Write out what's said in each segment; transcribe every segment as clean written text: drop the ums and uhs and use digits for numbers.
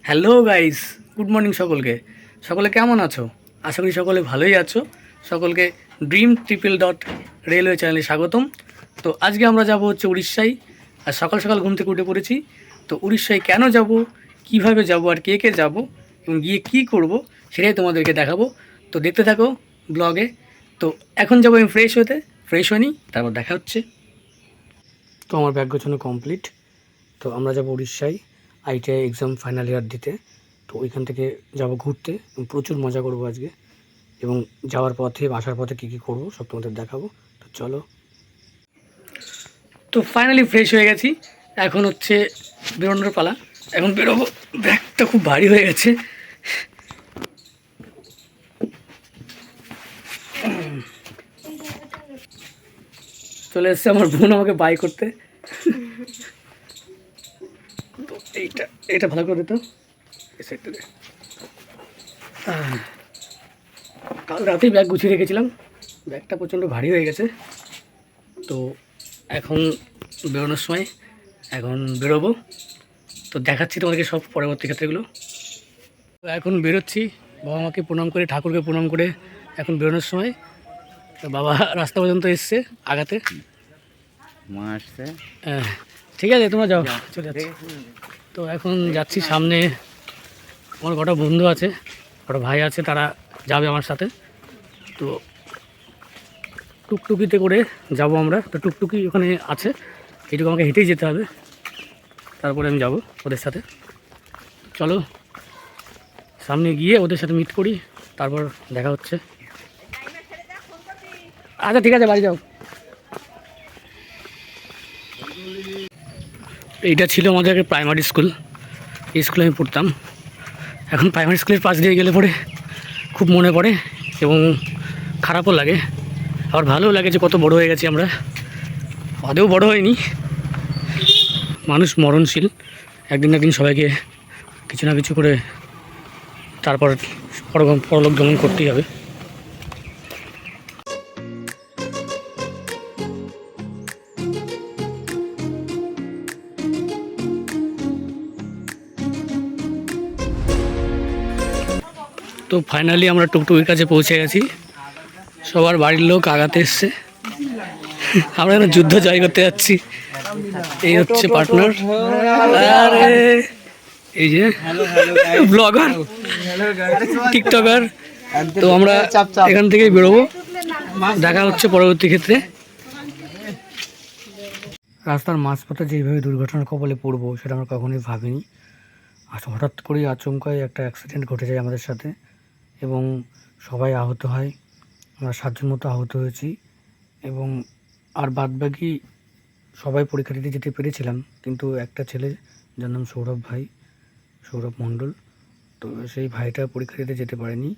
Hello guys, good morning সকলকে। সকলে কেমন আছো? আশা করি সকলে ভালোই আছো। সকলকে ড্রিম ট্রিপল ডট রেলওয়ে চ্যানেলে স্বাগতম। তো আজকে আমরা যাব হচ্ছে উড়িষ্যায়। আর সকাল সকাল ঘুম থেকে উঠে পড়েছি। তো উড়িষ্যায় কেন যাব, কিভাবে যাব, আর কে কে যাব এবং গিয়ে কী করব সেটাই তোমাদেরকে দেখাবো। তো দেখতে থাকো ব্লগে। তো এখন যাবো আমি ফ্রেশ হয়ে নিই, তারপর দেখা হচ্ছে। তো আমার ব্যাগ গোছানো কমপ্লিট। তো আমরা যাব উড়িষ্যায় আইটিআই এক্সাম ফাইনাল ইয়ার দিতে। তো ওইখান থেকে যাব ঘুরতে এবং প্রচুর মজা করব আজকে। এবং যাওয়ার পথে আসার পথে কী কী করবো সব তোমাদের দেখাবো। তো চলো। তো ফাইনালি ফ্রেশ হয়ে গেছি। এখন হচ্ছে বেরোনোর পালা। এখন বেরোবো। ব্যাগটা খুব ভারী হয়ে গেছে। চলে এসছে আমার বোন আমাকে বাই করতে। তো এইটা ভালো করে তো এই সাইডটা দে। কাল রাতেই ব্যাগ গুছিয়ে রেখেছিলাম। ব্যাগটা প্রচণ্ড ভারী হয়ে গেছে। তো এখন বেরোনোর সময় এখন বেরোবো। তো দেখাচ্ছি তোমাদেরকে সব পরবর্তী ক্ষেত্রেগুলো। তো এখন বেরোচ্ছি, বাবা মাকে প্রণাম করে, ঠাকুরকে প্রণাম করে এখন বেরোনোর সময়। তো বাবা রাস্তা পর্যন্ত এসছে আগাতে। মা আসছে। ঠিক আছে, তোমরা যাও, চলে যাচ্ছি। তো এখন যাচ্ছি সামনে। আমার কটা বন্ধু আছে, কটা ভাই আছে, তারা যাবে আমার সাথে। তো টুকটুকিতে করে যাব আমরা। তো টুকটুকি ওখানে আছে, এইটুকু আমাকে হেঁটেই যেতে হবে। তারপরে আমি যাব ওদের সাথে। চলো সামনে গিয়ে ওদের সাথে মিট করি, তারপর দেখা হচ্ছে। আচ্ছা ঠিক আছে, বাড়ি যাও। এইটা ছিল আমাদের প্রাইমারি স্কুল। এই স্কুলে আমি পড়তাম। এখন প্রাইমারি স্কুলের পাশ দিয়ে গেলে পরে খুব মনে পড়ে এবং খারাপও লাগে, আবার ভালোও লাগে যে কত বড় হয়ে গেছি আমরা। আদেও বড় হয়নি, মানুষ মরণশীল, একদিন না একদিন সবাইকে কিছু না কিছু করে তারপর পরলোক গমন করতেই হবে। তো ফাইনালি আমরা টুকটুকির কাছে পৌঁছে গেছি। সবার বাড়ির লোক আগাতে এসছে। আমরা এখন যুদ্ধ জয় করতে যাচ্ছি। এই হচ্ছে পার্টনার, আরে এই যে ব্লগার, টিকটকার। তো আমরা এখান থেকেই বেরোবো, দেখা হচ্ছে পরবর্তী ক্ষেত্রে। রাস্তার মাঝপথে যেইভাবে দুর্ঘটনার কবলে পড়বো সেটা আমরা কখনোই ভাবিনি। হঠাৎ করেই আচমকাই একটা অ্যাক্সিডেন্ট ঘটে যায় আমাদের সাথে এবং সবাই আহত হয়। আমরা 7 জন মতো আহত হয়েছি এবং আর বাদবাকি সবাই পরীক্ষা দিতে যেতে পেরেছিলাম, কিন্তু একটা ছেলে যার নাম সৌরভ মণ্ডল, তো সেই ভাইটা পরীক্ষা দিতে যেতে পারেনি।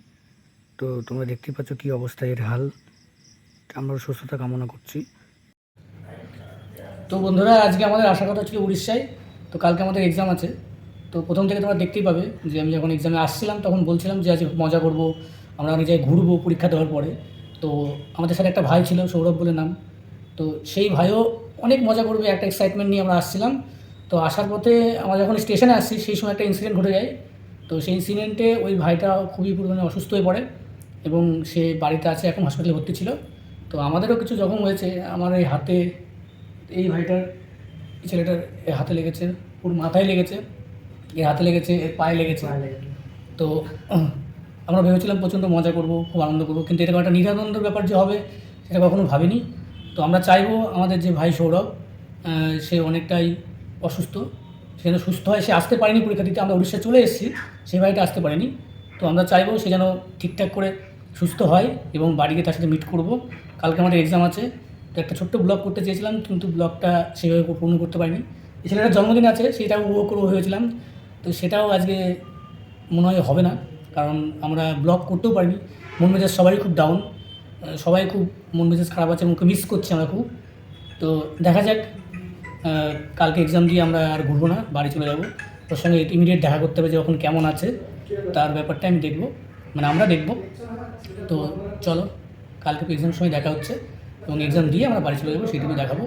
তো তোমরা দেখতেই পাচ্ছ কী অবস্থা, এর হাল। আমরা সুস্থতা কামনা করছি। তো বন্ধুরা, আজকে আমাদের আসার কথা ছিল উড়িষ্যায়। তো কালকে আমাদের এক্সাম আছে। তো প্রথম থেকে তোমরা দেখতেই পাবে যে আমি যখন এক্সামে আসছিলাম তখন বলছিলাম যে আজকে মজা করব, আমরা অনেক জায়গায় ঘুরবো পরীক্ষা দেওয়ার পরে। তো আমাদের সাথে একটা ভাই ছিল, সৌরভ বলে নাম। তো সেই ভাইও অনেক মজা করবে একটা এক্সাইটমেন্ট নিয়ে আমরা আসছিলাম। তো আসার পথে আমরা যখন স্টেশনে আসছি সেই সময় একটা ইনসিডেন্ট ঘটে যায়। তো সেই ইনসিডেন্টে ওই ভাইটা খুবই পরিমাণে অসুস্থ হয়ে পড়ে এবং সে বাড়িতে আছে, এখন হসপিটালে ভর্তি ছিল। তো আমাদেরও কিছু জখম হয়েছে। আমার এই হাতে, এই ভাইটার, এই ছেলেটার হাতে লেগেছে, পুরো মাথায় লেগেছে, এর হাতে লেগেছে, এর পায়ে লেগেছে। তো আমরা ভেবেছিলাম প্রচণ্ড মজা করব, খুব আনন্দ করব, কিন্তু এরকম একটা নিরানন্দের ব্যাপার যে হবে সেটা কখনো ভাবিনি। তো আমরা চাইবো আমাদের যে ভাই সৌরভ, সে অনেকটাই অসুস্থ, সে যেন সুস্থ হয়। সে আসতে পারেনি পরীক্ষা দিতে, আমরা উড়িষ্যা চলে এসেছি, সেই ভাইটা আসতে পারেনি। তো আমরা চাইবো সে যেন ঠিকঠাক করে সুস্থ হয় এবং বাড়িতে তার সাথে মিট করব। কালকে আমাদের এক্সাম আছে। তো একটা ছোট্ট ব্লগ করতে চেয়েছিলাম, কিন্তু ব্লগটা সেভাবে পূর্ণ করতে পারিনি। এই ছেলেটার জন্মদিন আছে, সেটাও উপভোগ করবো ভেবেছিলাম। তো সেটাও আজকে মনে হয় হবে না, কারণ আমরা ব্লগ করতেও পারিনি। মন মেজাজ সবারই খুব ডাউন, সবাই খুব মন মেজাজ খারাপ আছে, মুখে মিস করছি আমরা খুব। তো দেখা যাক, কালকে এক্সাম দিয়ে আমরা আর ঘুরবো না, বাড়ি চলে যাবো। ওর সঙ্গে ইমিডিয়েট দেখা করতে হবে যে এখন কেমন আছে, তার ব্যাপারটা আমি দেখবো, মানে আমরা দেখবো। তো চলো, কালকে এক্সামের সময় দেখা হচ্ছে এবং এক্সাম দিয়ে আমরা বাড়ি চলে যাবো, সেটুকু দেখাবো।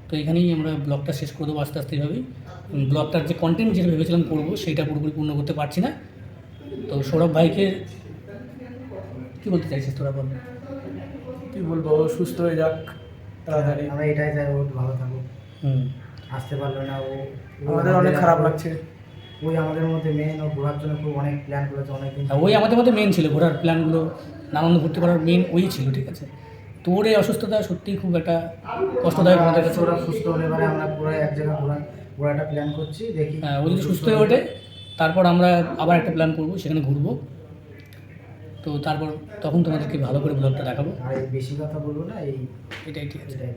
তো এখানেই আমরা ব্লগটা শেষ করে দেবো আস্তে আস্তে এইভাবেই। ব্লগটার যে কন্টেন্ট যেটা ভেবেছিলাম করবো সেইটা পুরোপুরি পূর্ণ করতে পারছি না। তো সৌরভ ভাইকে কী বলতে চাইছিস তোরা বল? কি বলবো, ও সুস্থ হয়ে যাক তাড়াতাড়ি। আমরা এটাই চাই ও ভালো থাকুক। হুম। আসতে পারলো না ও, আমাদের অনেক খারাপ লাগছে। ওই আমাদের মধ্যে মেন, ও ঘোরার জন্য খুব অনেক প্ল্যান করেছে অনেকদিন। ওই আমাদের মধ্যে মেন ছিল, ঘোরার প্ল্যানগুলো আনন্দ ফুর্তি করার মেন ওই ছিল, ঠিক আছে। তোর এই অসুস্থতা সত্যিই খুব একটা কষ্টদায়ক আমাদের কাছে। ওরা সুস্থ হলে এবারে আমরা পুরো এক জায়গায় ঘোরাটা প্ল্যান করছি, দেখি। হ্যাঁ, ও যদি সুস্থ হয়ে ওঠে তারপর আমরা আবার একটা প্ল্যান করবো, সেখানে ঘুরবো। তো তারপর তখন তোমাদেরকে ভালো করে ব্লগটা দেখাবো। আর এই বেশি কথা বলবো না, এই এটাই ঠিক আছে। এটাই